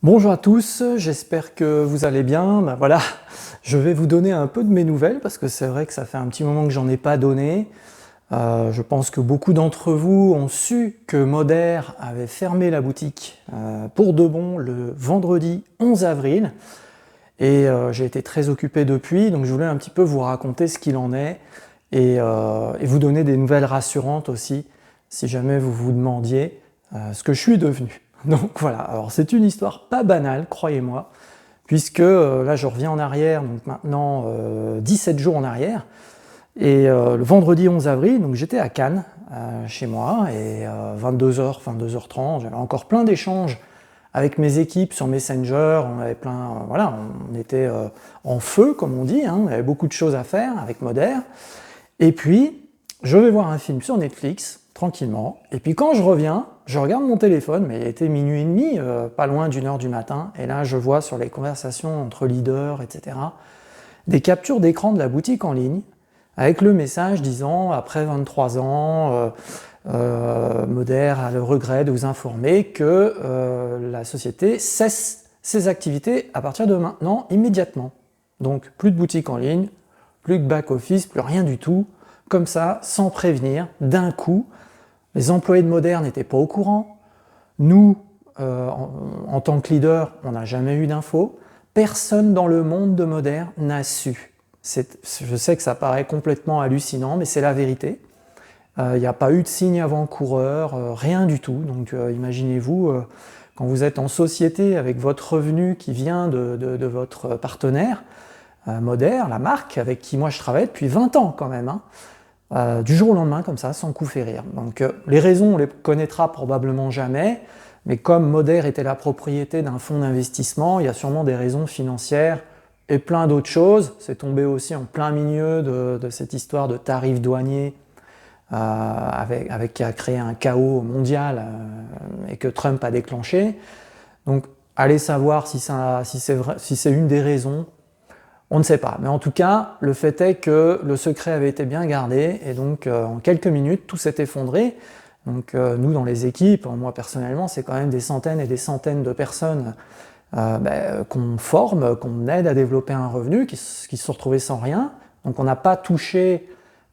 Bonjour à tous, j'espère que vous allez bien. Ben voilà, je vais vous donner un peu de mes nouvelles parce que c'est vrai que ça fait un petit moment que j'en ai pas donné. Je pense que beaucoup d'entre vous ont su que Moder avait fermé la boutique pour de bon le vendredi 11 avril. Et j'ai été très occupé depuis, donc je voulais un petit peu vous raconter ce qu'il en est et vous donner des nouvelles rassurantes aussi, si jamais vous vous demandiez ce que je suis devenu. Donc voilà, alors c'est une histoire pas banale, croyez-moi, puisque là je reviens en arrière, donc maintenant 17 jours en arrière, et le vendredi 11 avril, donc j'étais à Cannes, chez moi, et 22h, 22h30, j'avais encore plein d'échanges avec mes équipes sur Messenger, on avait plein, voilà, on était en feu, comme on dit, hein, on avait beaucoup de choses à faire avec Moder, et puis je vais voir un film sur Netflix, tranquillement, et puis quand je reviens, je regarde mon téléphone, mais il était minuit et demi, pas loin d'1h du matin, et là je vois sur les conversations entre leaders, etc., des captures d'écran de la boutique en ligne, avec le message disant, après 23 ans, Moder a le regret de vous informer que la société cesse ses activités à partir de maintenant, immédiatement. Donc plus de boutique en ligne, plus de back-office, plus rien du tout, comme ça, sans prévenir, d'un coup. Les employés de Moder n'étaient pas au courant. Nous, en tant que leader, on n'a jamais eu d'infos. Personne dans le monde de Moder n'a su. Je sais que ça paraît complètement hallucinant, mais c'est la vérité. Il n'y a pas eu de signe avant-coureur, rien du tout. Donc imaginez-vous, quand vous êtes en société avec votre revenu qui vient de votre partenaire, Moder, la marque avec qui moi je travaille depuis 20 ans quand même, hein, du jour au lendemain comme ça, sans coup férir. Donc les raisons, on les connaîtra probablement jamais, mais comme Moder était la propriété d'un fonds d'investissement, il y a sûrement des raisons financières et plein d'autres choses. C'est tombé aussi en plein milieu de cette histoire de tarifs douaniers qui a créé un chaos mondial et que Trump a déclenché. Donc allez savoir si c'est une des raisons. On ne sait pas, mais en tout cas, le fait est que le secret avait été bien gardé, et donc en quelques minutes, tout s'est effondré. Donc nous, dans les équipes, moi personnellement, c'est quand même des centaines et des centaines de personnes qu'on forme, qu'on aide à développer un revenu, qui se sont retrouvés sans rien. Donc on n'a pas touché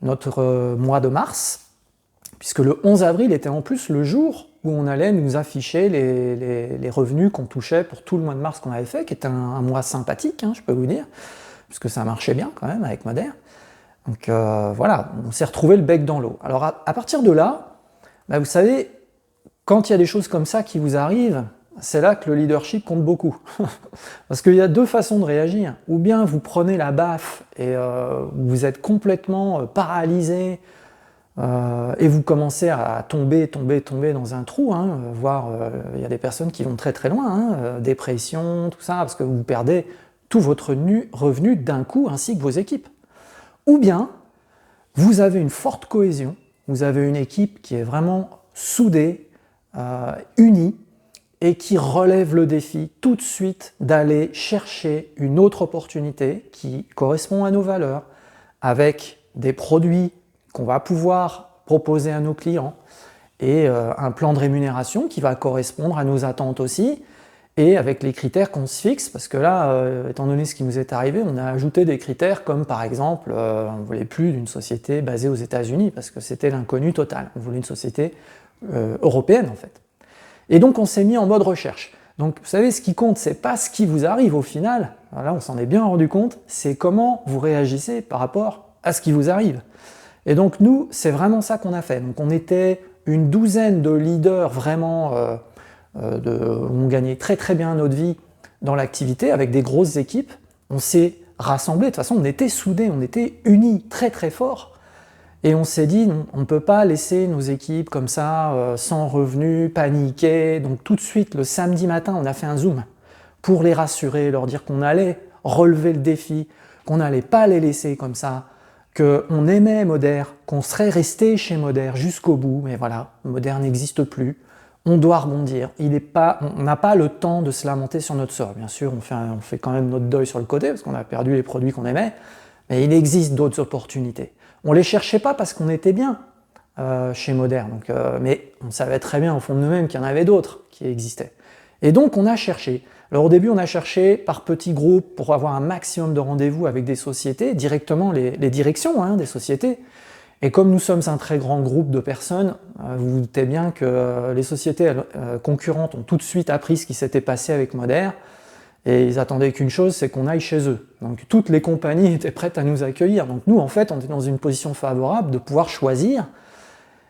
notre mois de mars, puisque le 11 avril était en plus le jour où on allait nous afficher les revenus qu'on touchait pour tout le mois de mars qu'on avait fait, qui était un mois sympathique, hein, je peux vous dire, puisque ça marchait bien quand même avec Moder. Donc voilà, on s'est retrouvé le bec dans l'eau. Alors à partir de là, vous savez, quand il y a des choses comme ça qui vous arrivent, c'est là que le leadership compte beaucoup. Parce qu'il y a deux façons de réagir. Ou bien vous prenez la baffe et vous êtes complètement paralysé et vous commencez à tomber dans un trou, hein, voire il y a des personnes qui vont très très loin, hein, dépression, tout ça, parce que vous perdez tout votre revenu d'un coup, ainsi que vos équipes. Ou bien, vous avez une forte cohésion, vous avez une équipe qui est vraiment soudée, unie, et qui relève le défi tout de suite d'aller chercher une autre opportunité qui correspond à nos valeurs, avec des produits qu'on va pouvoir proposer à nos clients, et un plan de rémunération qui va correspondre à nos attentes aussi, et avec les critères qu'on se fixe, parce que là, étant donné ce qui nous est arrivé, on a ajouté des critères comme par exemple, on ne voulait plus d'une société basée aux États-Unis, parce que c'était l'inconnu total, on voulait une société européenne en fait. Et donc on s'est mis en mode recherche. Donc vous savez, ce qui compte, c'est pas ce qui vous arrive au final, là on s'en est bien rendu compte, c'est comment vous réagissez par rapport à ce qui vous arrive. Et donc nous, c'est vraiment ça qu'on a fait. Donc on était une douzaine de leaders vraiment, on gagnait très très bien notre vie dans l'activité avec des grosses équipes. On s'est rassemblés, de toute façon on était soudés, on était unis très très fort. Et on s'est dit, non, on ne peut pas laisser nos équipes comme ça, sans revenus, paniquer. Donc tout de suite, le samedi matin, on a fait un Zoom pour les rassurer, leur dire qu'on allait relever le défi, qu'on n'allait pas les laisser comme ça, qu'on aimait Moder, qu'on serait resté chez Moder jusqu'au bout. Mais voilà, Moder n'existe plus. On doit rebondir. On n'a pas le temps de se lamenter sur notre sort. Bien sûr, on fait quand même notre deuil sur le côté, parce qu'on a perdu les produits qu'on aimait, mais il existe d'autres opportunités. On ne les cherchait pas parce qu'on était bien chez Moder, mais on savait très bien au fond de nous-mêmes qu'il y en avait d'autres qui existaient. Et donc on a cherché. Alors au début, on a cherché par petits groupes pour avoir un maximum de rendez-vous avec des sociétés, directement les directions des sociétés. Et comme nous sommes un très grand groupe de personnes, vous vous doutez bien que les sociétés concurrentes ont tout de suite appris ce qui s'était passé avec Moder, et ils attendaient qu'une chose, c'est qu'on aille chez eux. Donc toutes les compagnies étaient prêtes à nous accueillir. Donc nous, en fait, on était dans une position favorable de pouvoir choisir,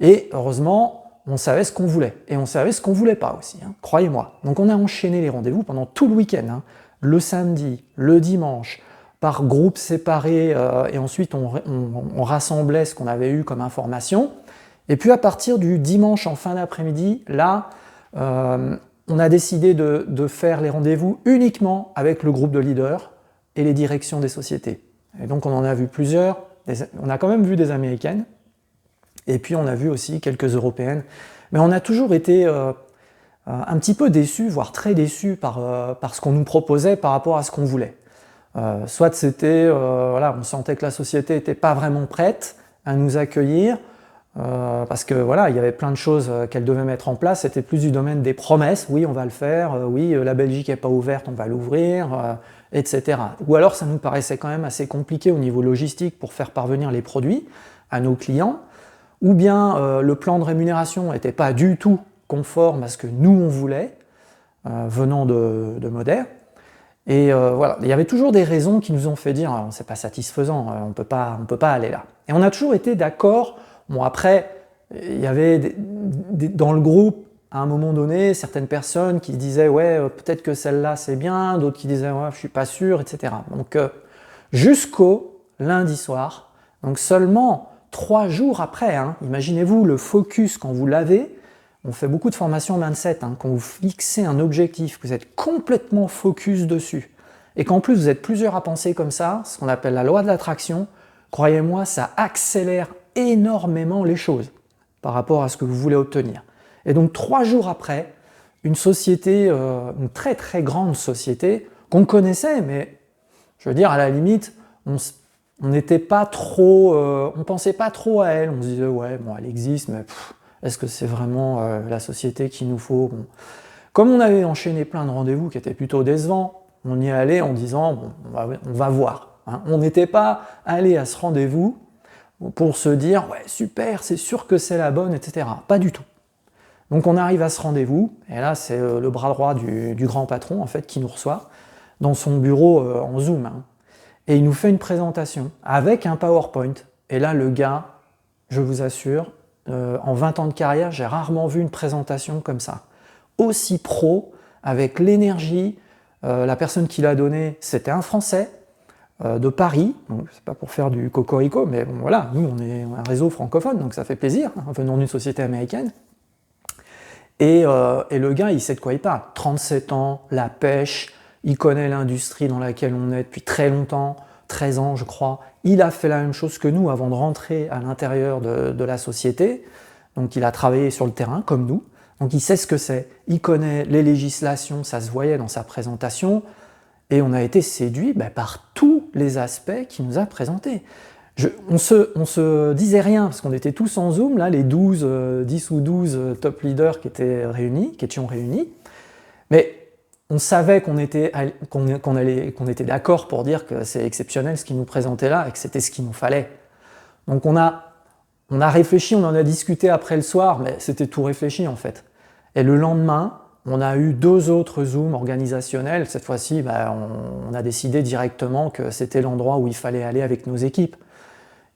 et heureusement, on savait ce qu'on voulait, et on savait ce qu'on voulait pas aussi, croyez-moi. Donc on a enchaîné les rendez-vous pendant tout le week-end, le samedi, le dimanche, par groupes séparés, et ensuite on rassemblait ce qu'on avait eu comme information. Et puis à partir du dimanche en fin d'après-midi, là, on a décidé de faire les rendez-vous uniquement avec le groupe de leaders et les directions des sociétés. Et donc on en a vu plusieurs, on a quand même vu des américaines, et puis on a vu aussi quelques européennes. Mais on a toujours été un petit peu déçus, voire très déçus par ce qu'on nous proposait par rapport à ce qu'on voulait. Soit c'était, voilà, on sentait que la société n'était pas vraiment prête à nous accueillir, parce que voilà, il y avait plein de choses qu'elle devait mettre en place, c'était plus du domaine des promesses, oui on va le faire, oui la Belgique n'est pas ouverte, on va l'ouvrir, etc. Ou alors ça nous paraissait quand même assez compliqué au niveau logistique pour faire parvenir les produits à nos clients, ou bien le plan de rémunération n'était pas du tout conforme à ce que nous on voulait, venant de Moder. Et voilà, il y avait toujours des raisons qui nous ont fait dire c'est pas satisfaisant, on peut pas aller là. Et on a toujours été d'accord. Bon après, il y avait dans le groupe, à un moment donné, certaines personnes qui disaient ouais peut-être que celle-là c'est bien, d'autres qui disaient ouais je suis pas sûr, etc. Donc jusqu'au lundi soir, donc seulement 3 jours après, imaginez-vous le focus quand vous l'avez. On fait beaucoup de formations mindset, quand vous fixez un objectif, que vous êtes complètement focus dessus, et qu'en plus vous êtes plusieurs à penser comme ça, ce qu'on appelle la loi de l'attraction, croyez-moi, ça accélère énormément les choses par rapport à ce que vous voulez obtenir. Et donc 3 jours après, une société, une très très grande société, qu'on connaissait, mais je veux dire, à la limite, on n'était pas trop, on pensait pas trop à elle, on se disait ouais, bon, elle existe, mais est-ce que c'est vraiment la société qu'il nous faut? Bon. Comme on avait enchaîné plein de rendez-vous qui étaient plutôt décevants, on y allait en disant bon, on va voir. On n'était pas allé à ce rendez-vous pour se dire ouais super, c'est sûr que c'est la bonne, etc. Pas du tout. Donc on arrive à ce rendez-vous, et là c'est le bras droit du grand patron en fait qui nous reçoit dans son bureau en Zoom. Et il nous fait une présentation avec un PowerPoint. Et là le gars, je vous assure, en 20 ans de carrière, j'ai rarement vu une présentation comme ça. Aussi pro, avec l'énergie. La personne qui l'a donnée, c'était un Français de Paris. Donc c'est pas pour faire du cocorico, mais bon voilà, nous on est un réseau francophone, donc ça fait plaisir, venant d'une société américaine. Et le gars, il sait de quoi il parle. 37 ans, la pêche, il connaît l'industrie dans laquelle on est depuis très longtemps, 13 ans je crois. Il a fait la même chose que nous avant de rentrer à l'intérieur de la société. Donc il a travaillé sur le terrain comme nous. Donc il sait ce que c'est. Il connaît les législations, ça se voyait dans sa présentation. Et on a été séduit par tous les aspects qu'il nous a présentés. On se disait rien, parce qu'on était tous en Zoom, là, les 10 ou 12 top leaders qui étions réunis. Mais on savait qu'on était d'accord pour dire que c'est exceptionnel ce qu'il nous présentait là et que c'était ce qu'il nous fallait. Donc on a réfléchi, on en a discuté après le soir, mais c'était tout réfléchi en fait. Et le lendemain, on a eu 2 autres Zooms organisationnels. Cette fois-ci, on a décidé directement que c'était l'endroit où il fallait aller avec nos équipes.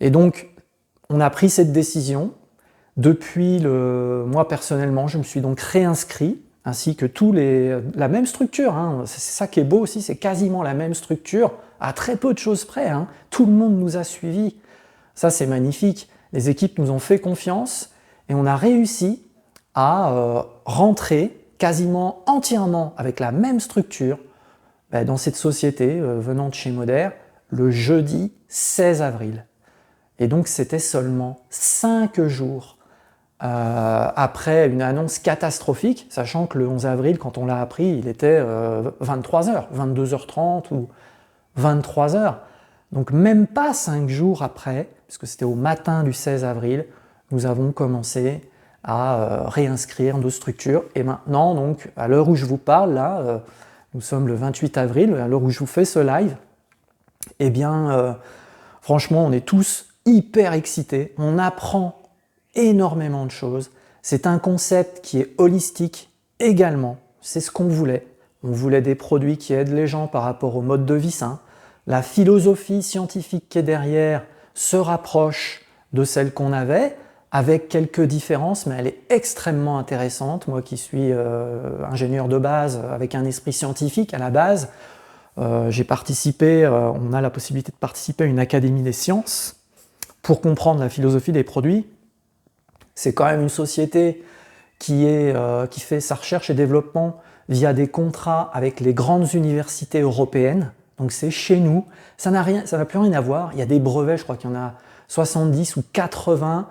Et donc, on a pris cette décision. Depuis moi personnellement, je me suis donc réinscrit, ainsi que la même structure. C'est ça qui est beau aussi, c'est quasiment la même structure, à très peu de choses près. Tout le monde nous a suivis. Ça, c'est magnifique. Les équipes nous ont fait confiance et on a réussi à rentrer quasiment entièrement avec la même structure dans cette société venant de chez Moder le jeudi 16 avril. Et donc c'était seulement 5 jours après une annonce catastrophique, sachant que le 11 avril, quand on l'a appris, il était 23h, 22h30 ou 23h. Donc même pas 5 jours après, puisque c'était au matin du 16 avril, nous avons commencé à réinscrire nos structures. Et maintenant, donc, à l'heure où je vous parle, là, Nous sommes le 28 avril, à l'heure où je vous fais ce live. Eh bien, franchement, on est tous hyper excités. On apprend énormément de choses. C'est un concept qui est holistique également. C'est ce qu'on voulait. On voulait des produits qui aident les gens par rapport au mode de vie sain. La philosophie scientifique qui est derrière se rapproche de celle qu'on avait, avec quelques différences, mais elle est extrêmement intéressante. Moi qui suis ingénieur de base, avec un esprit scientifique à la base, j'ai participé, on a la possibilité de participer à une académie des sciences pour comprendre la philosophie des produits. C'est quand même une société qui fait sa recherche et développement via des contrats avec les grandes universités européennes. Donc c'est chez nous, ça n'a plus rien à voir. Il y a des brevets, je crois qu'il y en a 70 ou 80.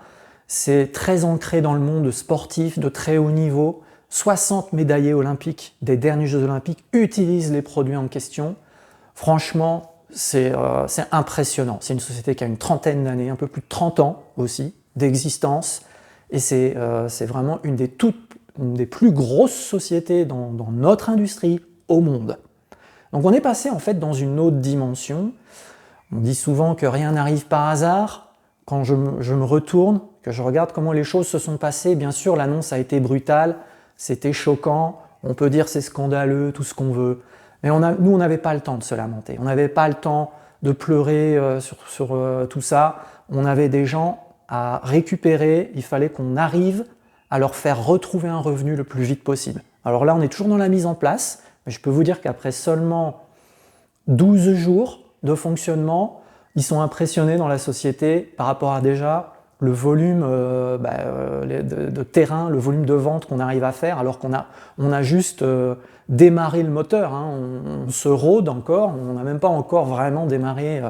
C'est très ancré dans le monde sportif de très haut niveau. 60 médaillés olympiques des derniers Jeux olympiques utilisent les produits en question. Franchement, c'est impressionnant. C'est une société qui a une trentaine d'années, un peu plus de 30 ans aussi d'existence. Et c'est vraiment une des plus grosses sociétés dans notre industrie au monde. Donc on est passé en fait dans une autre dimension. On dit souvent que rien n'arrive par hasard. Quand je me retourne, que je regarde comment les choses se sont passées, bien sûr l'annonce a été brutale, c'était choquant, on peut dire c'est scandaleux, tout ce qu'on veut. Mais nous on n'avait pas le temps de se lamenter, on n'avait pas le temps de pleurer sur tout ça. On avait des gens à récupérer, il fallait qu'on arrive à leur faire retrouver un revenu le plus vite possible. Alors là on est toujours dans la mise en place, mais je peux vous dire qu'après seulement 12 jours de fonctionnement, ils sont impressionnés dans la société par rapport à déjà le volume de terrain, le volume de vente qu'on arrive à faire, alors qu'on a juste démarré le moteur, hein. On se rôde encore, on n'a même pas encore vraiment démarré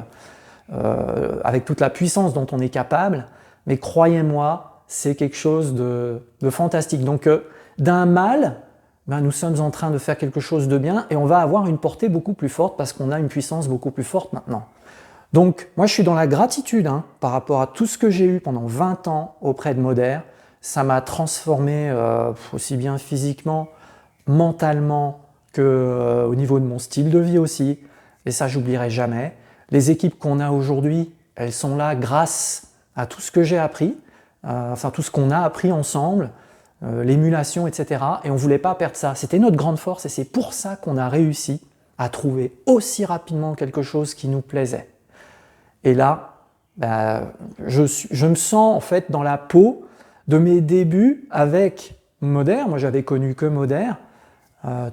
avec toute la puissance dont on est capable, mais croyez-moi, c'est quelque chose de fantastique. Donc d'un mal, nous sommes en train de faire quelque chose de bien et on va avoir une portée beaucoup plus forte parce qu'on a une puissance beaucoup plus forte maintenant. Donc moi je suis dans la gratitude par rapport à tout ce que j'ai eu pendant 20 ans auprès de Moder. Ça m'a transformé aussi bien physiquement, mentalement que au niveau de mon style de vie aussi. Et ça j'oublierai jamais. Les équipes qu'on a aujourd'hui, elles sont là grâce à tout ce que j'ai appris, tout ce qu'on a appris ensemble, l'émulation, etc. Et on ne voulait pas perdre ça. C'était notre grande force et c'est pour ça qu'on a réussi à trouver aussi rapidement quelque chose qui nous plaisait. Et là, je me sens en fait dans la peau de mes débuts avec Moder. Moi, j'avais connu que Moder.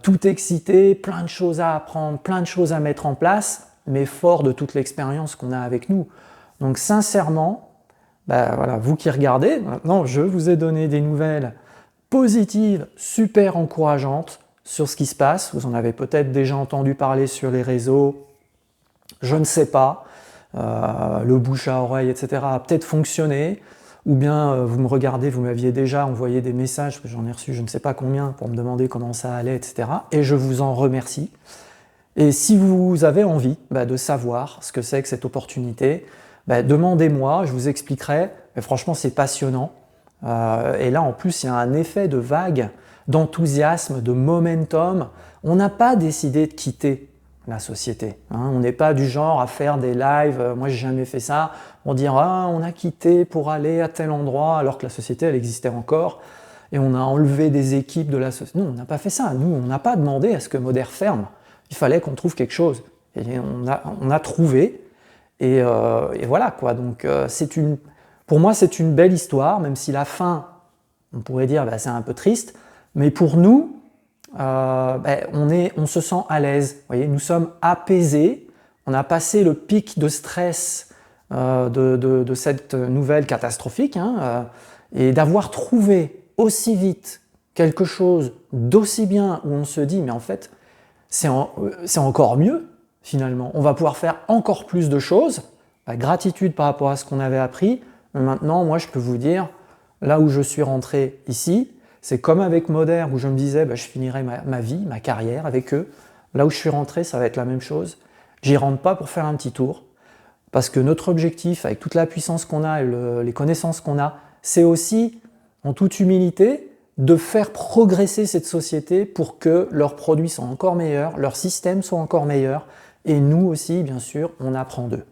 Tout excité, plein de choses à apprendre, plein de choses à mettre en place, mais fort de toute l'expérience qu'on a avec nous. Donc sincèrement, voilà, vous qui regardez, maintenant je vous ai donné des nouvelles positives, super encourageantes sur ce qui se passe. Vous en avez peut-être déjà entendu parler sur les réseaux, je ne sais pas. Le bouche à oreille, etc. a peut-être fonctionné, ou bien vous me regardez, vous m'aviez déjà envoyé des messages, parce que j'en ai reçu je ne sais pas combien, pour me demander comment ça allait, etc. Et je vous en remercie. Et si vous avez envie de savoir ce que c'est que cette opportunité, demandez-moi, je vous expliquerai. Mais franchement, c'est passionnant. Et là, en plus, il y a un effet de vague, d'enthousiasme, de momentum. On n'a pas décidé de quitter la société. On n'est pas du genre à faire des lives, moi j'ai jamais fait ça, on dira on a quitté pour aller à tel endroit alors que la société elle existait encore et on a enlevé des équipes de la société. Non, on n'a pas fait ça, nous on n'a pas demandé à ce que Moder ferme, il fallait qu'on trouve quelque chose et on a trouvé et voilà quoi. Donc pour moi c'est une belle histoire, même si la fin on pourrait dire c'est un peu triste, mais pour nous on se sent à l'aise. Vous voyez, nous sommes apaisés, on a passé le pic de stress de cette nouvelle catastrophique, et d'avoir trouvé aussi vite quelque chose d'aussi bien où on se dit mais en fait c'est encore mieux finalement, on va pouvoir faire encore plus de choses, gratitude par rapport à ce qu'on avait appris. Maintenant moi je peux vous dire, là où je suis rentré ici, c'est comme avec Moder où je me disais je finirai ma vie, ma carrière avec eux. Là où je suis rentré, ça va être la même chose. J'y rentre pas pour faire un petit tour, parce que notre objectif, avec toute la puissance qu'on a et les connaissances qu'on a, c'est aussi, en toute humilité, de faire progresser cette société pour que leurs produits soient encore meilleurs, leurs systèmes soient encore meilleurs, et nous aussi, bien sûr, on apprend d'eux.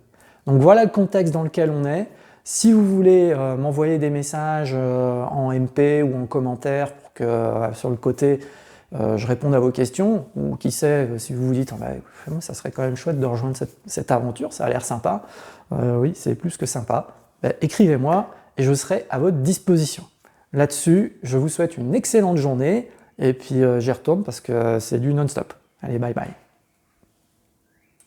Donc voilà le contexte dans lequel on est. Si vous voulez m'envoyer des messages en MP ou en commentaire pour que sur le côté je réponde à vos questions, ou qui sait, si vous vous dites oh, bah, ça serait quand même chouette de rejoindre cette aventure, ça a l'air sympa, oui c'est plus que sympa, bah, écrivez-moi et je serai à votre disposition. Là-dessus, je vous souhaite une excellente journée et puis j'y retourne parce que c'est du non-stop. Allez, bye bye.